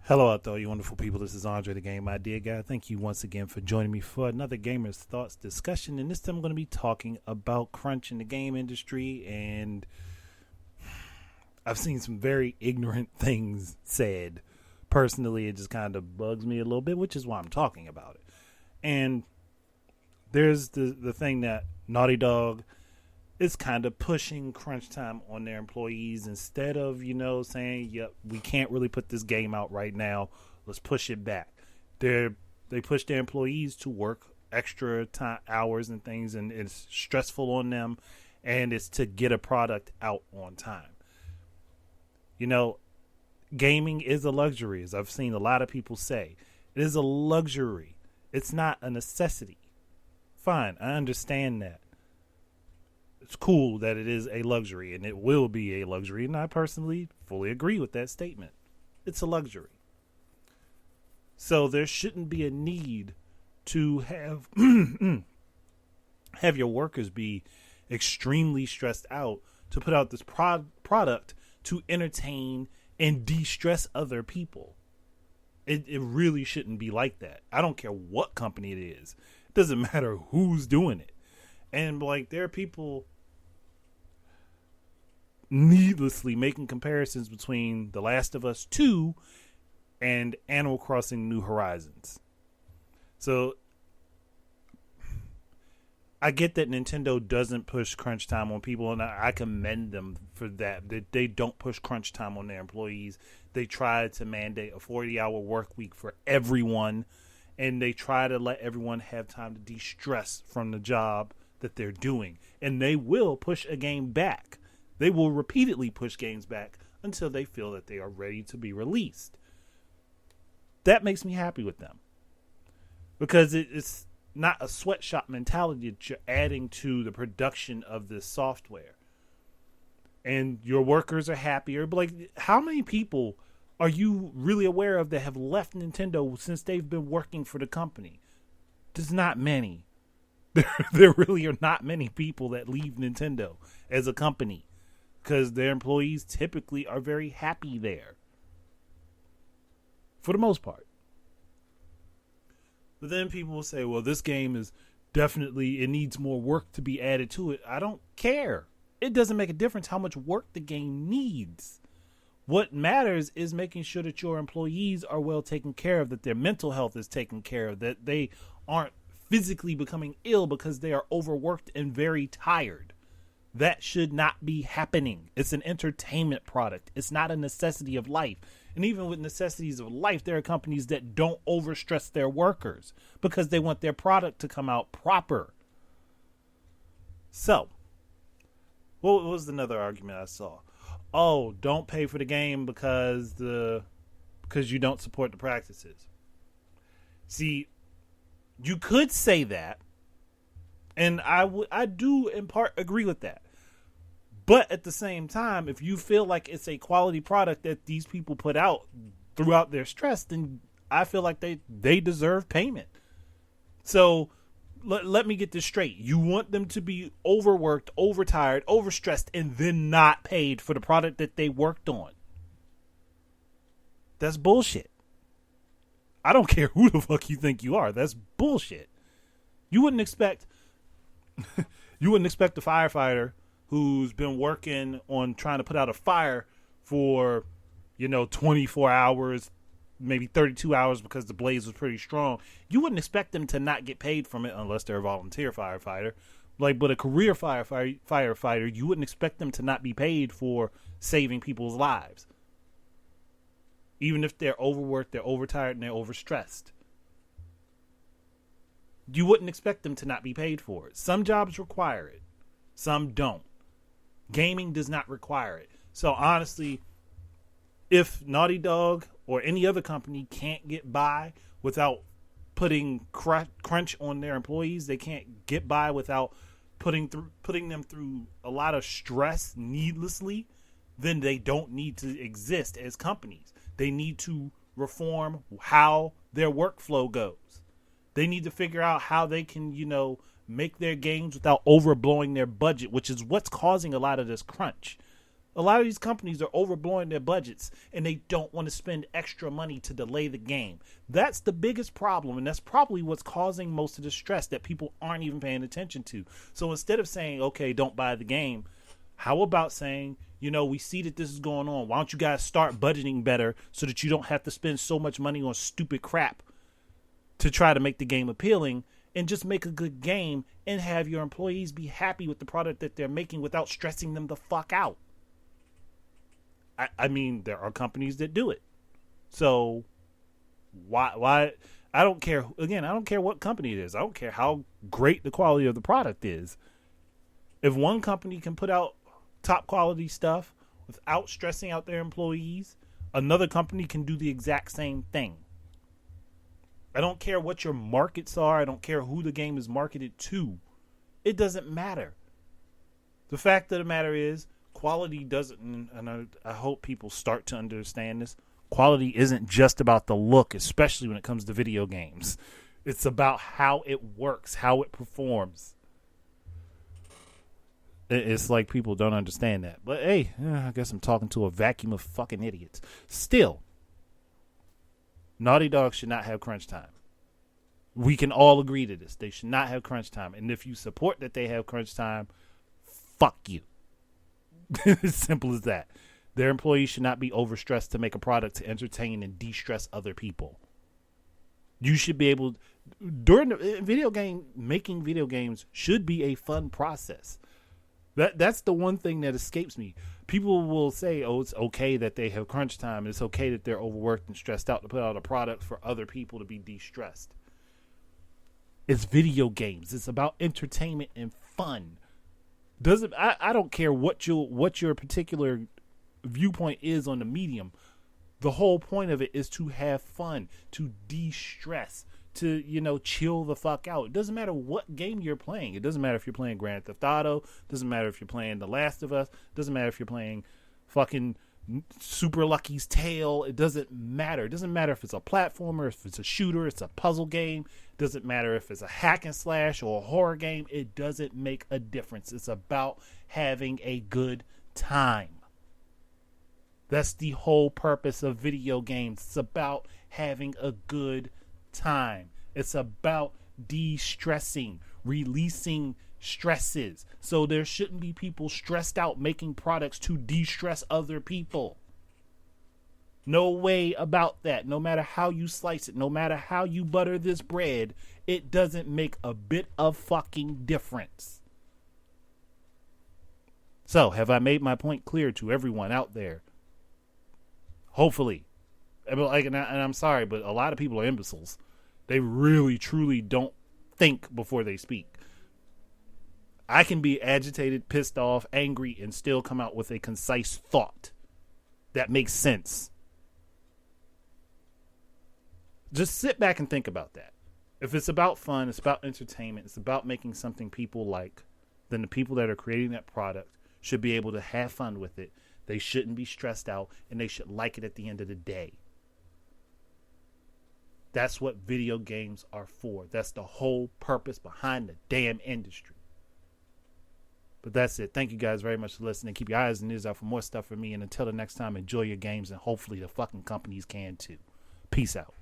Hello out there, you wonderful people. This is Andre, the Game Idea Guy. Thank you once again for joining me for another Gamer's Thoughts discussion. And this time I'm going to be talking about crunch in the game industry. And I've seen some very ignorant things said. Personally, it just kind of bugs me a little bit, which is why I'm talking about it. And there's the thing that Naughty Dog is kind of pushing crunch time on their employees instead of, saying, yep, we can't really put this game out right now. Let's push it back. They push their employees to work extra time, hours and things, and it's stressful on them, and it's to get a product out on time. Gaming is a luxury, as I've seen a lot of people say. It is a luxury. It's not a necessity. Fine, I understand that. It's cool that it is a luxury, and it will be a luxury, and I personally fully agree with that statement. It's a luxury. So there shouldn't be a need to have have your workers be extremely stressed out to put out this product to entertain and de-stress other people. It really shouldn't be like that. I don't care what company it is. It doesn't matter who's doing it. And there are people needlessly making comparisons between The Last of Us 2 and Animal Crossing New Horizons. So I get that Nintendo doesn't push crunch time on people, and I commend them for that. They don't push crunch time on their employees. They try to mandate a 40-hour work week for everyone, and they try to let everyone have time to de-stress from the job that they're doing. And they will push a game back. They will repeatedly push games back until they feel that they are ready to be released. That makes me happy with them. Because it's not a sweatshop mentality that you're adding to the production of this software. And your workers are happier. But how many people are you really aware of that have left Nintendo since they've been working for the company? There's not many. There really are not many people that leave Nintendo as a company because their employees typically are very happy there for the most part. But then people will say, well, this game is definitely, it needs more work to be added to it. I don't care. It doesn't make a difference how much work the game needs. What matters is making sure that your employees are well taken care of, that their mental health is taken care of, that they aren't physically becoming ill because they are overworked and very tired. That should not be happening. It's an entertainment product. It's not a necessity of life. And even with necessities of life, there are companies that don't overstress their workers because they want their product to come out proper. So, what was another argument I saw? Oh, don't pay for the game because you don't support the practices. See, you could say that, and I do in part agree with that. But at the same time, if you feel like it's a quality product that these people put out throughout their stress, then I feel like they deserve payment. So let me get this straight. You want them to be overworked, overtired, overstressed, and then not paid for the product that they worked on. That's bullshit. I don't care who the fuck you think you are. That's bullshit. You wouldn't expect a firefighter who's been working on trying to put out a fire for, 24 hours, maybe 32 hours because the blaze was pretty strong. You wouldn't expect them to not get paid from it unless they're a volunteer firefighter. But a career firefighter, you wouldn't expect them to not be paid for saving people's lives. Even if they're overworked, they're overtired, and they're overstressed. You wouldn't expect them to not be paid for it. Some jobs require it. Some don't. Gaming does not require it. So honestly, if Naughty Dog or any other company can't get by without putting crunch on their employees, they can't get by without putting them through a lot of stress needlessly, then they don't need to exist as companies. They need to reform how their workflow goes. They need to figure out how they can, make their games without overblowing their budget, which is what's causing a lot of this crunch. A lot of these companies are overblowing their budgets and they don't want to spend extra money to delay the game. That's the biggest problem, and that's probably what's causing most of the stress that people aren't even paying attention to. So instead of saying, okay, don't buy the game, how about saying, we see that this is going on. Why don't you guys start budgeting better so that you don't have to spend so much money on stupid crap to try to make the game appealing, and just make a good game and have your employees be happy with the product that they're making without stressing them the fuck out. I mean, there are companies that do it. So why I don't care. Again, I don't care what company it is. I don't care how great the quality of the product is. If one company can put out top quality stuff without stressing out their employees, another company can do the exact same thing. I don't care what your markets are. I don't care who the game is marketed to. It doesn't matter. The fact of the matter is, quality doesn't, and I hope people start to understand this, quality isn't just about the look, especially when it comes to video games. It's about how it works, how it performs. It's like people don't understand that. But hey, I guess I'm talking to a vacuum of fucking idiots. Still, Naughty Dog should not have crunch time. We can all agree to this. They should not have crunch time. And if you support that they have crunch time, fuck you. As simple as that. Their employees should not be overstressed to make a product to entertain and de-stress other people. You should be able, during the making video games should be a fun process. That's the one thing that escapes me. People will say, oh, it's okay that they have crunch time, and it's okay that they're overworked and stressed out to put out a product for other people to be de-stressed. It's video games. It's about entertainment and fun. I don't care what your particular viewpoint is on the medium. The whole point of it is to have fun, to de-stress, to chill the fuck out. It doesn't matter what game you're playing. It doesn't matter if you're playing Grand Theft Auto. It doesn't matter if you're playing The Last of Us. It doesn't matter if you're playing fucking Super Lucky's Tale. It doesn't matter. It doesn't matter if it's a platformer, if it's a shooter, it's a puzzle game. It doesn't matter if it's a hack and slash or a horror game. It doesn't make a difference. It's about having a good time. That's the whole purpose of video games. It's about having a good time. It's about de-stressing, releasing stresses. So there shouldn't be people stressed out making products to de-stress other people. No way about that. No matter how you slice it, no matter how you butter this bread, it doesn't make a bit of fucking difference. So, have I made my point clear to everyone out there? Hopefully. And I'm sorry, but a lot of people are imbeciles. They really, truly don't think before they speak. I can be agitated, pissed off, angry, and still come out with a concise thought that makes sense. Just sit back and think about that. If it's about fun, it's about entertainment, it's about making something people like, then the people that are creating that product should be able to have fun with it. They shouldn't be stressed out, and they should like it at the end of the day. That's what video games are for. That's the whole purpose behind the damn industry. But that's it. Thank you guys very much for listening. Keep your eyes and ears out for more stuff from me. And until the next time, enjoy your games, and hopefully the fucking companies can too. Peace out.